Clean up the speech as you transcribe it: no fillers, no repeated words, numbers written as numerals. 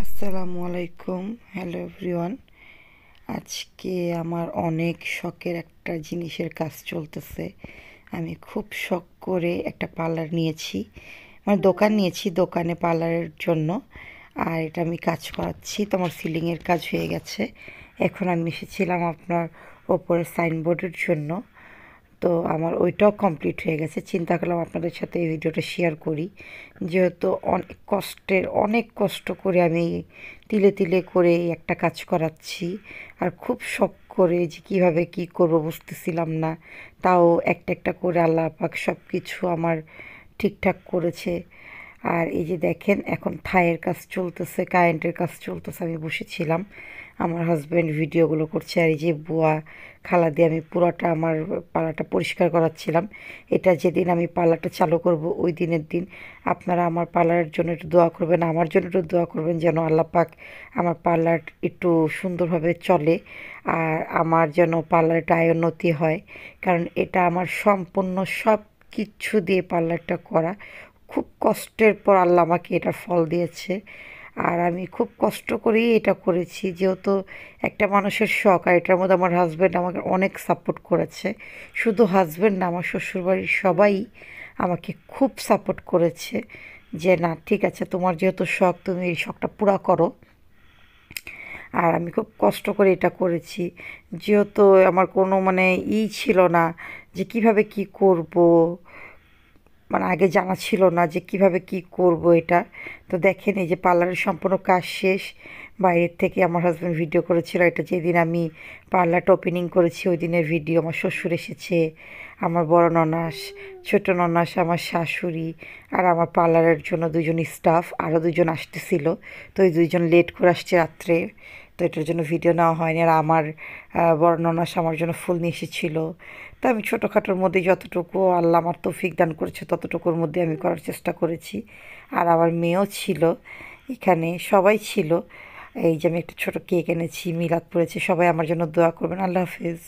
আসসালামু আলাইকুম। Hello everyone. আজকে আমার অনেক শখের একটা জিনিসের কাজ চলতেছে। আমি খুব শখ করে একটা পার্লার নিয়েছি, মানে দোকান নিয়েছি, দোকানে পার্লারের জন্য। আর এটা আমি কাজ করাচ্ছি, তো আমার সিলিংয়ের কাজ হয়ে গেছে। এখন আমি এসেছিলাম আপনার ওপরের সাইনবোর্ডের জন্য। তো আমার ওইটাও কমপ্লিট হয়ে গেছে। চিন্তা করলাম আপনাদের সাথে এই ভিডিওটা শেয়ার করি, যেহেতু অনেক কষ্ট করে আমি তিলে তিলে করে এই একটা কাজ করাচ্ছি। আর খুব শখ করে যে কীভাবে কী করব বুঝতেছিলাম না। তাও একটা একটা করে আল্লাহ পাক সব কিছু আমার ঠিকঠাক করেছে। আর এই যে দেখেন, এখন থাইয়ের কাজ চলতেছে, কারেন্টের কাজ চলতেছে। আমি বসেছিলাম, আমার হাজব্যান্ড ভিডিওগুলো করছে, আর এই যে বুয়া খালা দিয়ে আমি পুরোটা আমার পালাটা পরিষ্কার করাচ্ছিলাম। এটা যেদিন আমি পালাটা চালু করব ওই দিনের দিন আপনারা আমার পার্লারের জন্য একটু দোয়া করবেন, আমার জন্য একটু দোয়া করবেন, যেন আল্লাহ পাক আমার পার্লার একটু সুন্দরভাবে চলে আর আমার যেন পার্লারটা আয়োন্নতি হয়। কারণ এটা আমার সম্পূর্ণ সব কিচ্ছু দিয়ে পার্লারটা করা। খুব কষ্টের পর আল্লাহ আমাকে এটার ফল দিয়েছে। আর আমি খুব কষ্ট করেই এটা করেছি, যেহেতু একটা মানুষের শখ। আর এটার মধ্যে আমার হাজব্যান্ড আমাকে অনেক সাপোর্ট করেছে। শুধু হাজব্যান্ড না, আমার শ্বশুরবাড়ির সবাই আমাকে খুব সাপোর্ট করেছে যে না, ঠিক আছে, তোমার যেহেতু শখ, তুমি এই শখটা পুরা করো। আর আমি খুব কষ্ট করে এটা করেছি, যেহেতু আমার কোনো ছিল না যে কিভাবে কি করব। আগে জানা ছিল না যে কিভাবে কি করব এটা। তো দেখেন, এই যে পার্লারের সম্পূর্ণ কাজ শেষ। বাইরের থেকে আমার হাজব্যান্ড ভিডিও করেছিল, এটা যেদিন আমি পার্লারটা ওপেনিং করেছি ওই দিনের ভিডিও। আমার শ্বশুর এসেছে, আমার বড় ননাস, ছোট ননাস, আমার শাশুড়ি, আর আমার পার্লারের জন্য দুজন স্টাফ, আরও দুজন আসতেছিল। তো ওই দুইজন লেট করে আসছে রাত্রে, তো এটার জন্য ভিডিও নেওয়া হয়নি। আর আমার বড় ননাস আমার জন্য ফুল নিয়ে এসেছিলো। তো আমি ছোটোখাটোর মধ্যে যতটুকু আল্লাহ আমার তৌফিক দান করেছে ততটুকুর মধ্যে আমি করার চেষ্টা করেছি। আর আমার মেয়েও ছিল এখানে, সবাই ছিল। এই যে আমি একটা ছোটো কেক এনেছি, মিলাদ পড়েছে। সবাই আমার জন্য দোয়া করবেন। আল্লাহ হাফেজ।